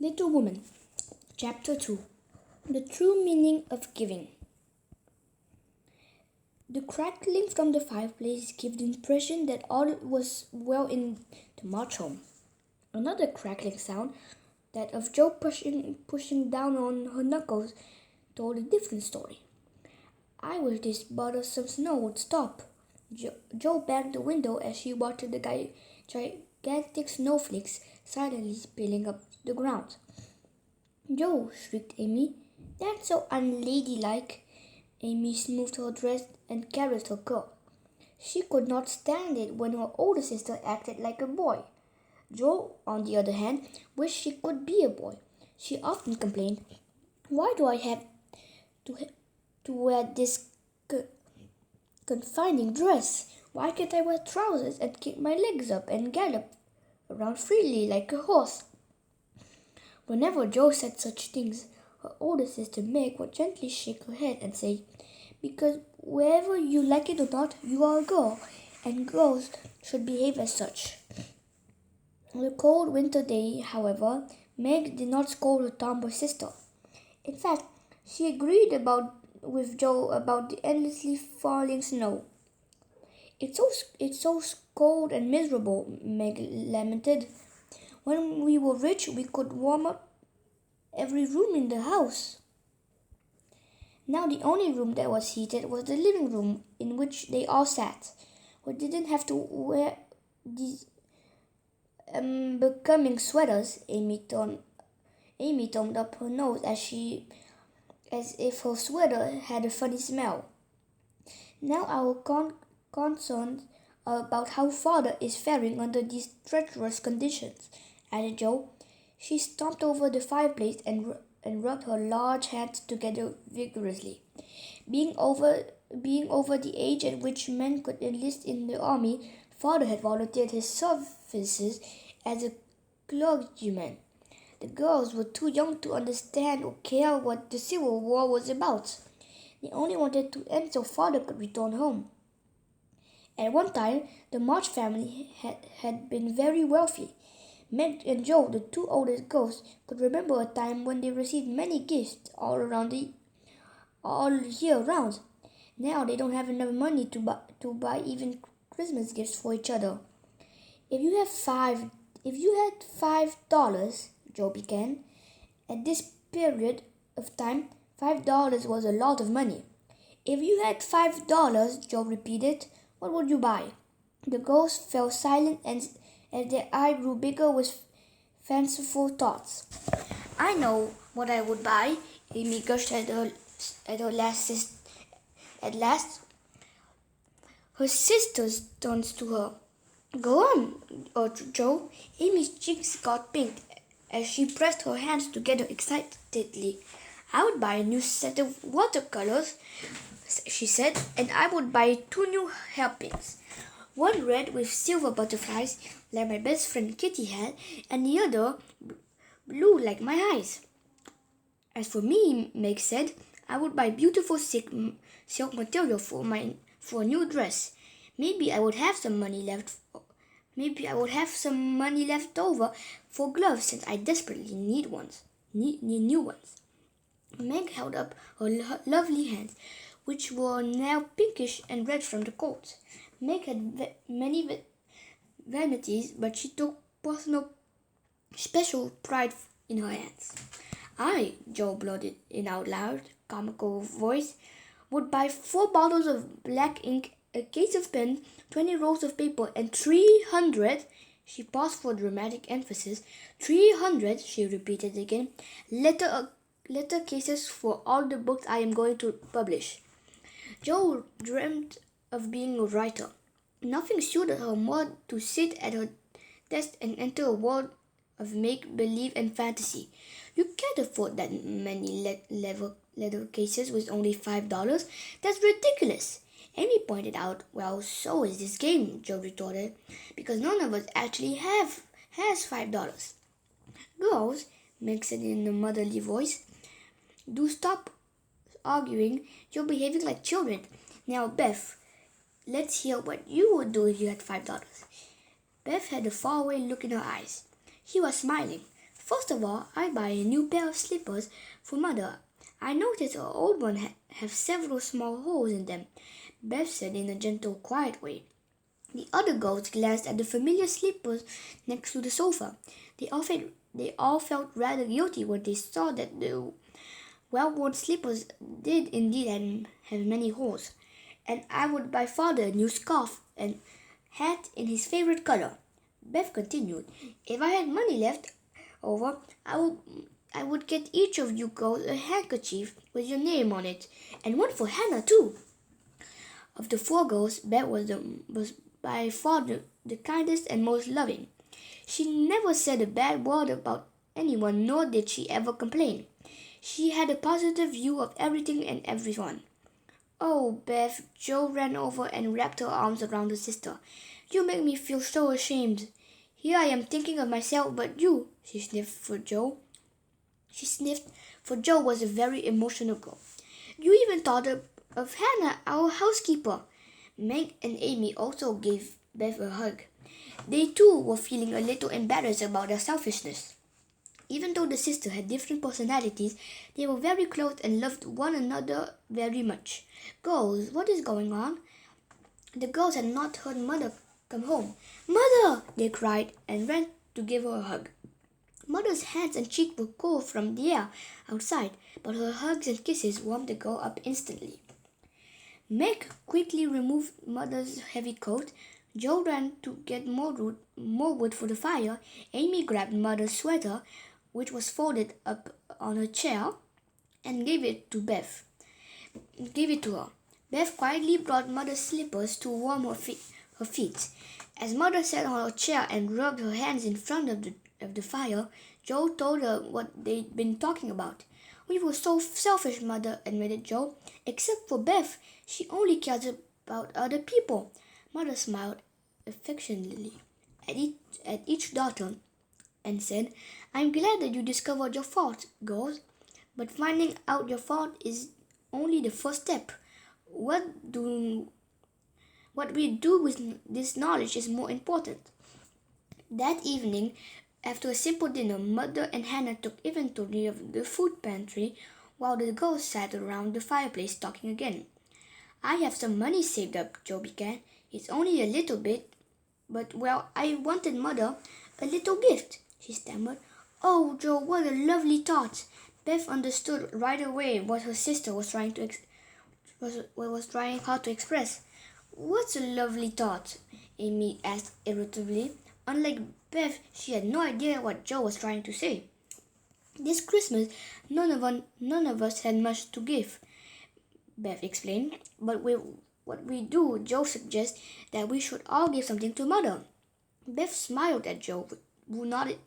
Little Woman, Chapter 2. The True Meaning of Giving. The crackling from the fireplace gave the impression that all was well in the March home. Another crackling sound, that of Joe pushing down on her knuckles, told a different story. I wish this bothersome snow would stop. Joe banged the window as she watched the gigantic snowflakes silently spilling up the ground. "Joe," shrieked Amy, "that's so unladylike." Amy smoothed her dress and caressed her curl. She could not stand it when her older sister acted like a boy. Joe, on the other hand, wished she could be a boy. She often complained, "Why do I have to wear this confining dress? Why can't I wear trousers and kick my legs up and gallop around freely like a horse?" Whenever Joe said such things, her older sister Meg would gently shake her head and say, "Because whether you like it or not, you are a girl, and girls should behave as such." On a cold winter day, however, Meg did not scold her tomboy sister. In fact, she agreed with Joe about the endlessly falling snow. It's so cold and miserable," Meg lamented. "When we were rich, we could warm up every room in the house." Now the only room that was heated was the living room in which they all sat. We didn't have to wear these becoming sweaters. Amy turned up her nose as if her sweater had a funny smell. "Now our concern about how father is faring under these treacherous conditions," added Joe. She stomped over the fireplace and rubbed her large hands together vigorously. Being over the age at which men could enlist in the army, father had volunteered his services as a clergyman. The girls were too young to understand or care what the Civil War was about. They only wanted to end so father could return home. At one time, the March family had been very wealthy. Meg and Joe, the two oldest girls, could remember a time when they received many gifts all year round. Now they don't have enough money to buy even Christmas gifts for each other. If you had $5, Joe began. At this period of time, $5 was a lot of money. "If you had $5, Joe repeated, "what would you buy?" The girls fell silent as their eyes grew bigger with fanciful thoughts. "I know what I would buy," Amy gushed at last. Her sisters turned to her. "Go on," urged Joe. Amy's cheeks got pink as she pressed her hands together excitedly. "I would buy a new set of watercolors," she said, "and I would buy 2 new hairpins. One red with silver butterflies, like my best friend Kitty had, and the other blue like my eyes." "As for me," Meg said, "I would buy beautiful silk material for a new dress. Maybe I would have some money left over for gloves, since I desperately need new ones." Meg held up her lovely hands, which were now pinkish and red from the cold. Meg had many vanities, but she took special pride in her hands. "I," Joe blurted in out loud, comical voice, "would buy 4 bottles of black ink, a case of pens, 20 rolls of paper, and 300" she paused for dramatic emphasis, 300, she repeated again, letter cases for all the books I am going to publish." Joe dreamed of being a writer. Nothing suited her more to sit at her desk and enter a world of make-believe and fantasy. "You can't afford that many leather cases with only $5. That's ridiculous," Amy pointed out. "Well, so is this game," Joe retorted, "because none of us actually has $5. "Girls," Meg said in a motherly voice, "do stop arguing. You're behaving like children. Now, Beth, let's hear what you would do if you had $5. Beth had a faraway look in her eyes. She was smiling. First of all, I buy a new pair of slippers for Mother. I noticed her old ones have several small holes in them, Beth said in a gentle, quiet way. The other girls glanced at the familiar slippers next to the sofa. They all felt rather guilty when they saw that the well-worn slippers did indeed have many holes. And I would buy Father a new scarf and hat in his favorite color. Beth continued, if I had money left over, I would get each of you girls a handkerchief with your name on it, and one for Hannah too. Of the four girls, Beth was by far the kindest and most loving. She never said a bad word about anyone, nor did she ever complain. She had a positive view of everything and everyone. Oh, Beth, Jo ran over and wrapped her arms around her sister. You make me feel so ashamed. Here I am thinking of myself, but you, she sniffed, for Jo was a very emotional girl. You even thought of Hannah, our housekeeper. Meg and Amy also gave Beth a hug. They too were feeling a little embarrassed about their selfishness. Even though the sisters had different personalities, they were very close and loved one another very much. Girls, what is going on? The girls had not heard Mother come home. Mother! They cried and ran to give her a hug. Mother's hands and cheeks were cold from the air outside, but her hugs and kisses warmed the girl up instantly. Meg quickly removed Mother's heavy coat. Jo ran to get more wood for the fire. Amy grabbed Mother's sweater, which was folded up on her chair, and gave it to her. Beth quietly brought Mother's slippers to warm her feet. As Mother sat on her chair and rubbed her hands in front of the fire, Jo told her what they'd been talking about. We were so selfish, Mother, admitted Jo. Except for Beth, she only cares about other people. Mother smiled affectionately at each daughter and said, I'm glad that you discovered your fault, girls. But finding out your fault is only the first step. What we do with this knowledge is more important. That evening, after a simple dinner, Mother and Hannah took inventory of the food pantry while the girls sat around the fireplace talking again. I have some money saved up, Jo began. It's only a little bit, but well, I wanted Mother a little gift, she stammered. Oh, Jo, what a lovely thought. Beth understood right away what her sister was trying hard to express. What's a lovely thought? Amy asked irritably. Unlike Beth, she had no idea what Jo was trying to say. This Christmas, none of us had much to give, Beth explained. But what we do, Jo suggests that we should all give something to Mother. Beth smiled at Jo, who nodded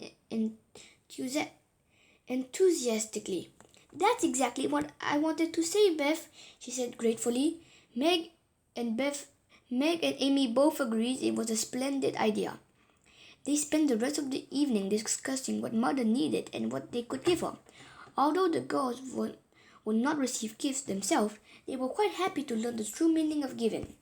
enthusiastically. That's exactly what I wanted to say, Beth, she said gratefully. Meg and Amy both agreed it was a splendid idea. They spent the rest of the evening discussing what Mother needed and what they could give her. Although the girls would not receive gifts themselves, they were quite happy to learn the true meaning of giving.